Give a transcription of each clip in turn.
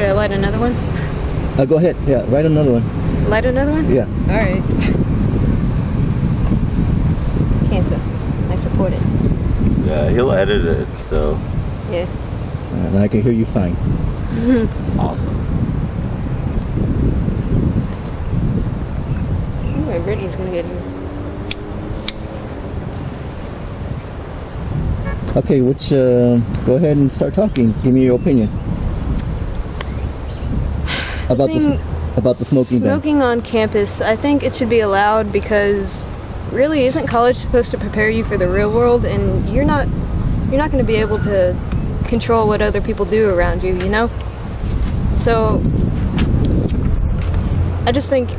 Should I light another one? Go ahead. Yeah, write another one. Light another one? Yeah. All right. Cancer. I support it. Yeah, he'll edit it, so. Yeah. And I can hear you fine. Awesome. Ooh, and Brittany's gonna get here. Okay, go ahead and start talking. Give me your opinion about the smoking ban. Smoking on campus, I think it should be allowed because really isn't college supposed to prepare you for the real world, and you're not going to be able to control what other people do around you, you know? So I just think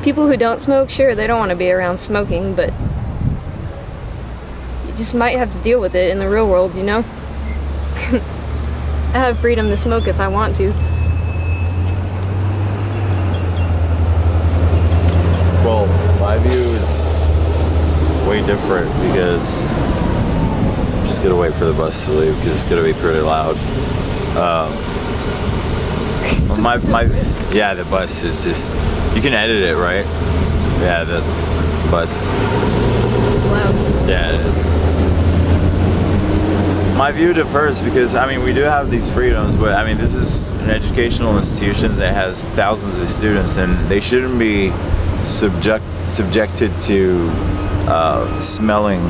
people who don't smoke, sure, they don't want to be around smoking, but you just might have to deal with it in the real world, you know? I have freedom to smoke if I want to. Well, my view is way different because I'm just gonna wait for the bus to leave because it's gonna be pretty loud. Yeah, the bus is just, you can edit it, right? Yeah, the bus. It's loud. Yeah, it is. My view differs because, I mean, we do have these freedoms, but I mean, this is an educational institution that has thousands of students, and they shouldn't be subjected to smelling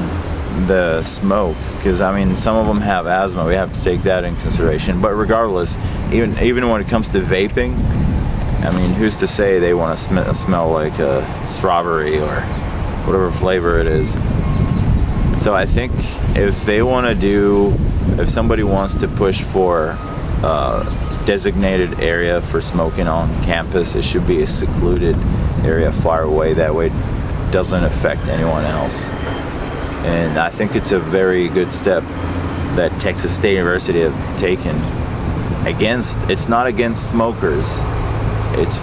the smoke, because I mean, some of them have asthma. We have to take that in consideration. But regardless, even when it comes to vaping, I mean, who's to say they want to smell like a strawberry or whatever flavor it is? So I think if somebody wants to push for a designated area for smoking on campus, it should be a secluded area far away. That way it doesn't affect anyone else. And I think it's a very good step that Texas State University have taken it's not against smokers. It's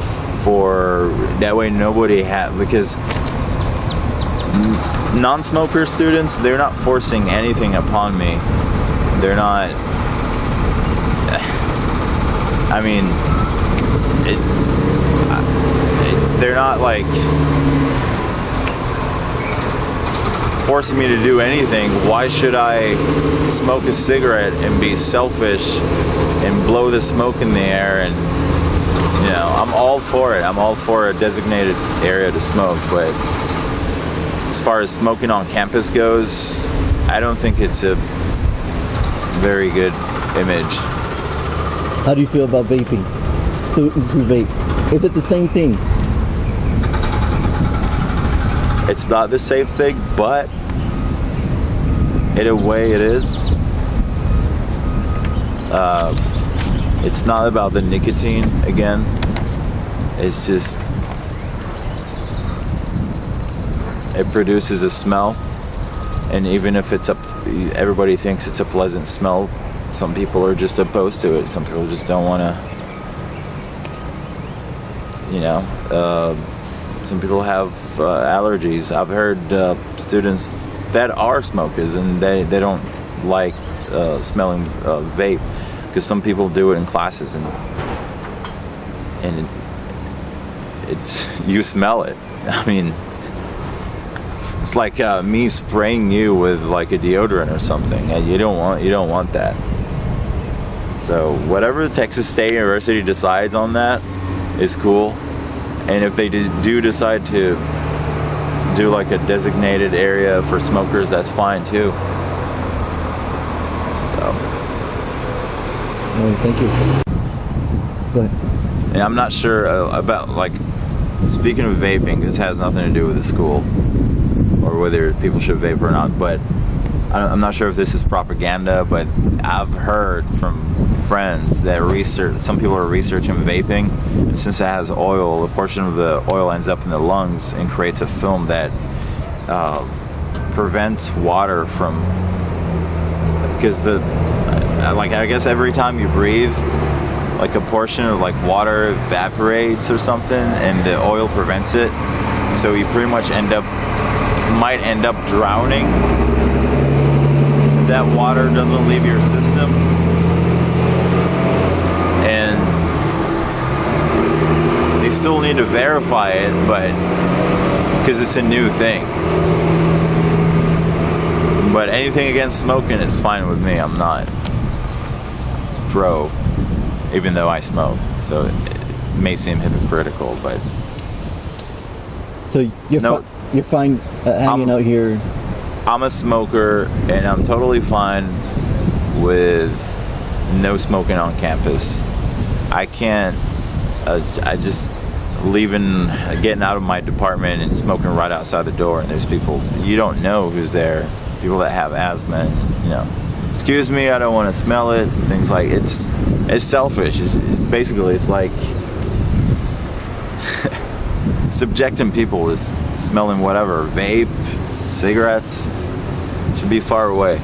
for, that way nobody because non-smoker students, they're not forcing anything upon me. They're not, I mean, they're not like forcing me to do anything. Why should I smoke a cigarette and be selfish and blow the smoke in the air? And you know, I'm all for it. I'm all for a designated area to smoke, but as far as smoking on campus goes, I don't think it's a very good image. How do you feel about vaping? Students who vape. Is it the same thing? It's not the same thing, but in a way it is. It's not about the nicotine again. It's just, it produces a smell, and even if everybody thinks it's a pleasant smell, some people are just opposed to it. Some people just don't want to, you know, some people have allergies. I've heard students that are smokers and they don't like smelling vape, because some people do it in classes and it's you smell it. I mean, it's like me spraying you with like a deodorant or something. You don't want that. So whatever Texas State University decides on that is cool. And if they do decide to do like a designated area for smokers, that's fine too. So. Oh, thank you. Go ahead. And I'm not sure about, like, speaking of vaping, this has nothing to do with the school or whether people should vape or not, but I'm not sure if this is propaganda, but I've heard from friends that some people are researching vaping, and since it has oil, a portion of the oil ends up in the lungs and creates a film that prevents water from, because I guess every time you breathe, like a portion of like water evaporates or something, and the oil prevents it, so you pretty much might end up drowning. That water doesn't leave your system, and need to verify it, but because it's a new thing. But anything against smoking is fine with me. I'm not pro, even though I smoke. So it may seem hypocritical, but So you're No. you're fine hanging out here. I'm a smoker, and I'm totally fine with no smoking on campus. I can't. I just getting out of my department and smoking right outside the door, and there's people you don't know who's there. People that have asthma, and, excuse me, I don't want to smell it. Things like it's selfish. It's like subjecting people to smelling whatever, vape, cigarettes. Should be far away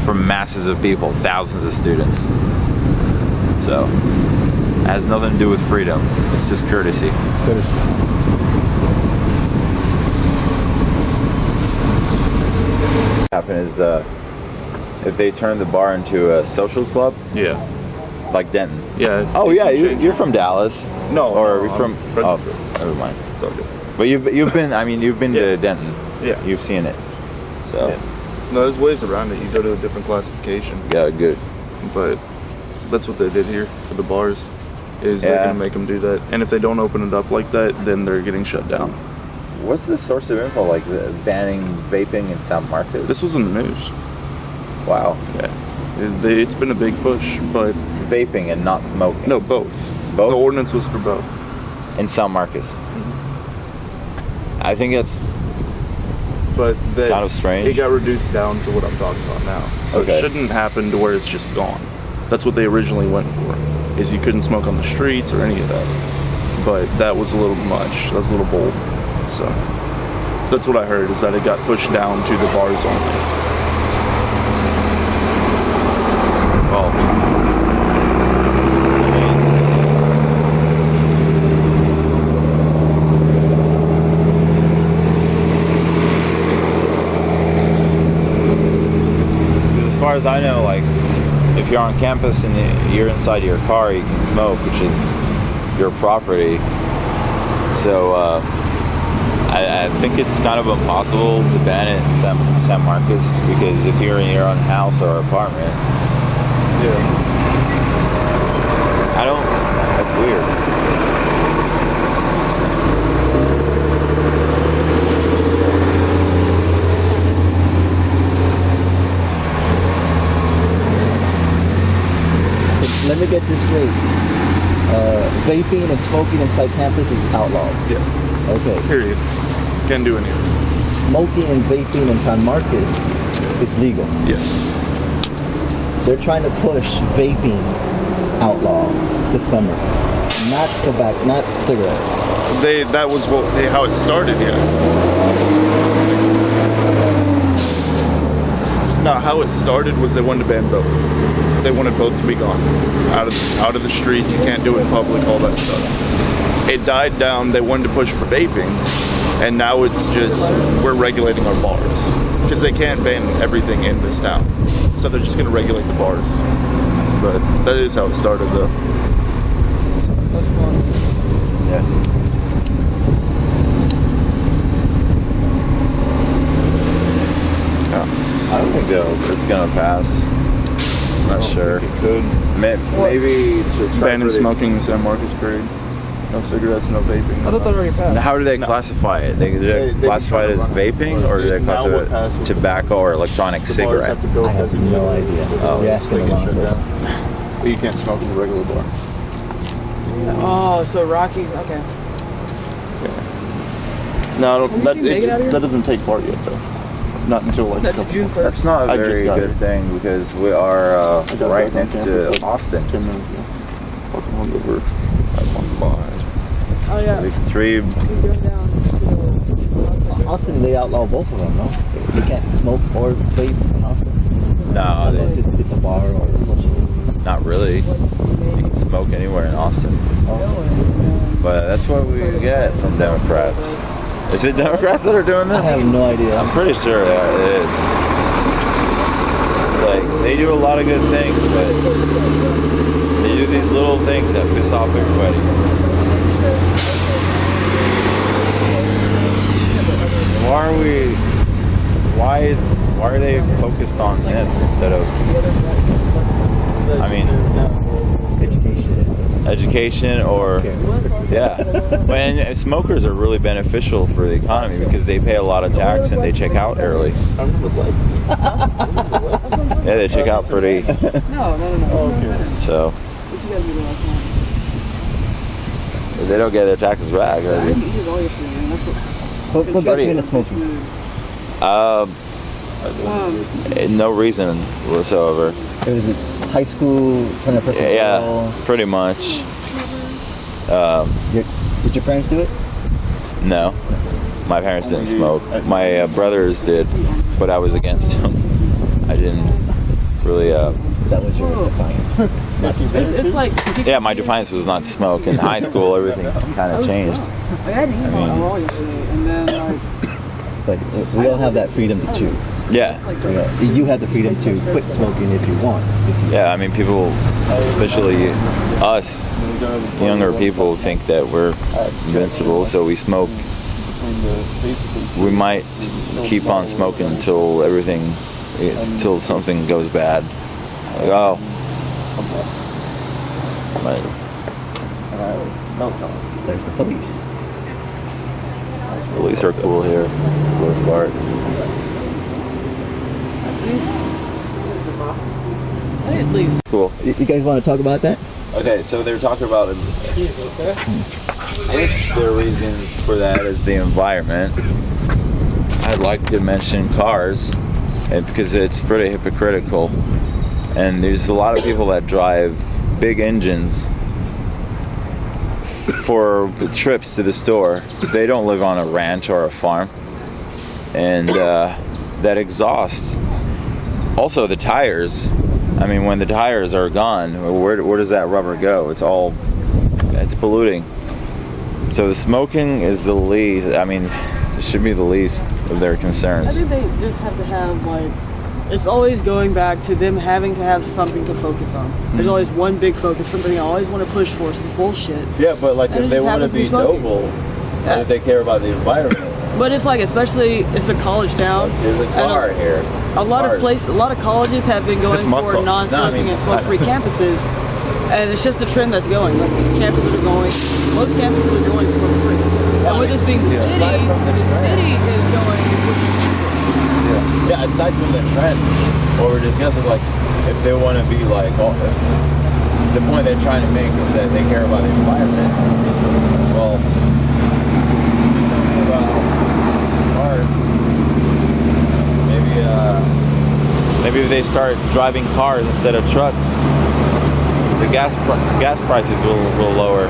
from masses of people, thousands of students. So it has nothing to do with freedom. It's just courtesy. Courtesy. Happen is if they turn the bar into a social club, Yeah. like Denton. Yeah. Oh yeah, you're from Dallas. No, or no, are we from? I'm Oh, Fredericksburg. never mind. It's all good. But you've been. I mean, you've been to Denton. Yeah. You've seen it. So Yeah. No, there's ways around it. You go to a different classification, yeah, good. but that's what they did here for the bars. Is they're Yeah. gonna make them do that, and if they don't open it up like that, then they're getting shut down. What's the source of info like banning vaping in San Marcos? This was in the news. Wow. Yeah. It's been a big push, but Vaping and not smoking. no, both. Both? The ordinance was for both. In San Marcos. I think it's But that Kind of strange. It got reduced down to what I'm talking about now. So Okay. it shouldn't happen to where it's just gone. That's what they originally went for. Is you couldn't smoke on the streets or any of that. But that was a little much. That was a little bold. So that's what I heard, is that it got pushed down to the bars only. well. As far as I know, like if you're on campus and you're inside your car, you can smoke, which is your property. So I think it's kind of impossible to ban it in San Marcos, because if you're in your own house or apartment, Yeah. that's weird. So let me get this straight. Vaping and smoking inside campus is outlawed. Yes. Okay. Period. Can't do any of it. Smoking and vaping in San Marcos is legal. Yes. They're trying to push vaping outlaw this summer. Not tobacco, not cigarettes. That was how it started, yeah. No, how it started was they wanted to ban both. They wanted both to be gone. Out of the streets, you can't do it in public, all that stuff. It died down, they wanted to push for vaping, and now it's just, we're regulating our bars. Because they can't ban everything in this town. So they're just gonna regulate the bars. But that is how it started though. That's fun. Yeah. I don't think it's gonna pass. I'm not sure. It could. Maybe to try Banning for the- smoking in San Marcos, period. No cigarettes, no vaping. I thought that already passed. How do they classify it? They They classify it as just kinda run it. vaping, or do they Now what classify passes it with tobacco or electronic The bars cigarette? have to go I have designated, no idea. so You're asking they the get wrong shut person. down. But you can't smoke in the regular bar. Oh, so Rockies. Okay. No, I Have don't, you seen Megan out here? that doesn't take part yet, though. Not until like a That's couple June months. 1st. That's not a I just very got good here. thing, because we are I got right back on next campus to like Austin. 10 minutes ago. Fucking hungover. Oh yeah. Week 3. We drove down to Austin, they outlaw both of them, no? You can't smoke or vape in Austin. No, Unless it's a bar or a social. not really. You can smoke anywhere in Austin. But that's what we get from Democrats. Is it Democrats that are doing I this? have no idea. I'm pretty sure that it is. It's like they do a lot of good things, but they do these little things that piss off everybody. why are they focused on this instead of, I mean, education or, yeah. And smokers are really beneficial for the economy because they pay a lot of tax and they check out early. Yeah, they check out pretty. No. So they don't get their taxes back. What got you into smoking? No reason whatsoever. Was it high school, trying to pursue? Yeah, pretty much. Did your parents do it? No, my parents didn't smoke. My brothers did, but I was against them. I didn't really. That was your defiance. Not to smoke. It's like Yeah, my defiance was not to smoke. In high school, everything kind of changed. I had to eat on raw yesterday, and then like But we all have that freedom to choose. Yeah, You have the freedom to quit smoking if you want. yeah. I mean, people, especially us, younger people, think that we're invincible, so we smoke. We might keep on smoking until until something goes bad. Like, oh. But There's the police. police are cool here, for the most part. at least. Cool. You guys want to talk about that? Okay, so they're talking about if their reasons for that is the environment. I'd like to mention cars, because it's pretty hypocritical. And there's a lot of people that drive big engines for trips to the store. They don't live on a ranch or a farm. And that exhaust. Also the tires. I mean, when the tires are gone, where does that rubber go? It's polluting. So the smoking is the least, I mean, it should be the least of their I concerns. think they just have to have like, it's always going back to them having to have something to focus on. There's always one big focus, something they always want to push for, some bullshit. Yeah, but like And if it they just want to happens to be be smoking. noble, and if they care about the environment, But it's like, especially, it's a college town. there's a and car here. A lot of colleges have been going This month for call. non-smoking No, I mean- and smoke-free campuses, and it's just a trend that's going. Like campuses are going, most campuses are going smoke-free, and with this being the Yeah, city, aside from the the trend. city is going. Yeah, aside from the trend, what we're discussing, like, if they want to be like, the point they're trying to make is that they care about the environment. Well, do something about cars. Maybe if they start driving cars instead of trucks, the gas prices will lower.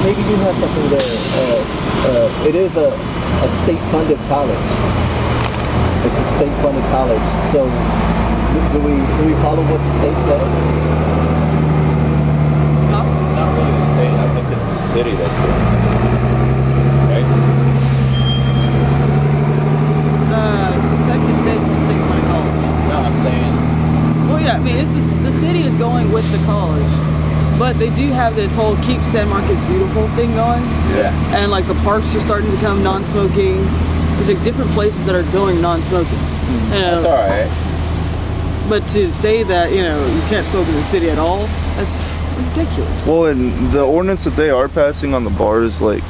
Maybe you have something there. It is a state-funded college. It's a state-funded college. So do we follow what the state says? It's not really the state. I think it's the city that's doing this. Right? Texas State's a state-funded college. No, I'm saying. Well, yeah, I mean, the city is going with the college, but they do have this whole Keep San Marcos Beautiful thing going. Yeah. And like the parks are starting to become non-smoking. There's like different places that are going non-smoking. That's all right. But to say that, you can't smoke in the city at all, that's ridiculous. Well, and the ordinance that they are passing on the bars, like,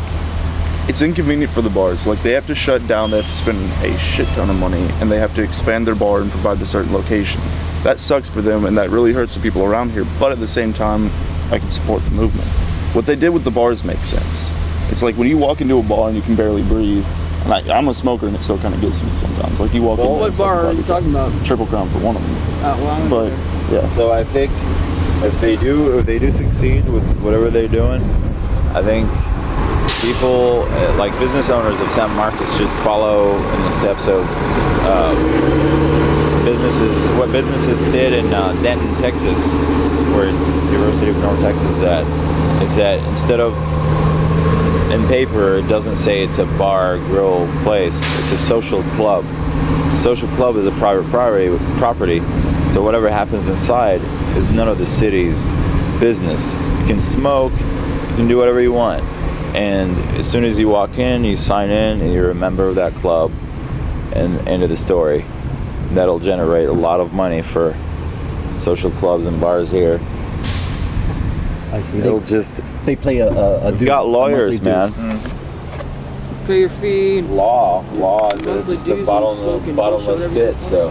it's inconvenient for the bars. Like, they have to shut down, they have to spend a shit ton of money, and they have to expand their bar and provide a certain location. That sucks for them, and that really hurts the people around here. But at the same time, I can support the movement. What they did with the bars makes sense. It's like when you walk into a bar and you can barely breathe. And I'm a smoker, and it still kind of gets me sometimes. Like, you walk in. What bar are you talking about? Triple Crown for one of them. Well, But yeah. So I think if they do succeed with whatever they're doing, I think people like business owners of San Marcos should follow in the steps of what businesses did in Denton, Texas, where University of North Texas is at. Is that instead of in paper, it doesn't say it's a bar, grill, place. It's a social club. A social club is a private property. So whatever happens inside is none of the city's business. You can smoke, you can do whatever you want. And as soon as you walk in, you sign in, and you're a member of that club, and end of the story. That'll generate a lot of money for social clubs and bars here. I see. It'll just They play a We've got lawyers, man. Pay your fee. And Law is monthly just a dues, bottomless, smoking, bottomless bullshit, pit. So,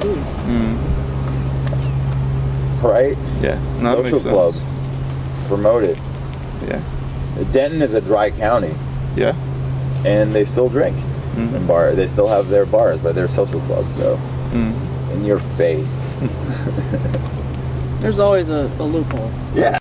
right? Yeah, no, that Social makes sense. clubs promote it. Yeah, Denton is a dry county, yeah. and they still drink and bar. They still have their bars, but they're social clubs. So, in your face. there's always a loophole. Yeah.